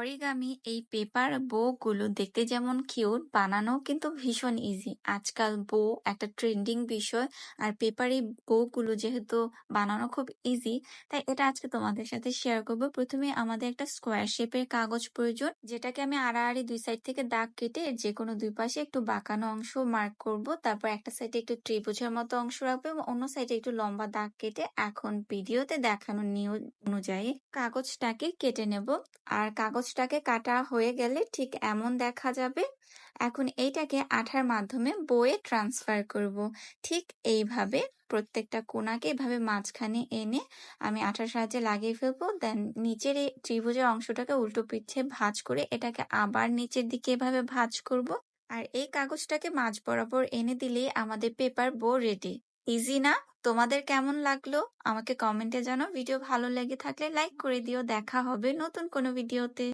Origami এই paper বো গুলো দেখতে যেমন কিউট, বানানো কিন্তু ভীষণ ইজি। আজকাল বো একটা ট্রেন্ডিং বিষয়, আর পেপারি বো গুলো যেহেতু বানানো খুব ইজি, তাই এটা আজকে তোমাদের সাথে শেয়ার করব। প্রথমে আমাদের একটা স্কোয়ার শেপের কাগজ প্রয়োজন, যেটাকে আমি আড়াআড়ি দুই সাইড থেকে দাগ কেটে এর যে কোনো দুই পাশে একটু বাঁকানো অংশ মার্ক করব। তারপর একটা সাইডে একটু ত্রিভুজের মতো অংশ রাখবো এবং অন্য সাইডে একটু লম্বা দাগ কেটে এখন ভিডিওতে দেখানো নিয়ম অনুযায়ী কাগজটাকে কেটে নেব। আর কাগজটাকে কাটা হয়ে গেলে ঠিক এমন দেখা যাবে। এখন এইটাকে আঠার মাধ্যমে বইয়ে ট্রান্সফার করব। ঠিক এইভাবে প্রত্যেকটা কোণাকে এভাবে মাঝখানে এনে আমি আঠার সাহায্যে লাগিয়ে ফেলবো। দেন নিচের এই ত্রিভুজের অংশটাকে উল্টো পিঠে ভাঁজ করে এটাকে আবার নিচের দিকে এভাবে ভাঁজ করব। আর এই কাগজটাকে মাঝ বরাবর এনে দিলেই আমাদের পেপার বো রেডি। ইজি না? তোমাদের কেমন লাগলো আমাকে কমেন্টে জানাও। ভিডিও ভালো লেগে থাকলে লাইক করে দিও। দেখা হবে নতুন কোনো ভিডিওতে।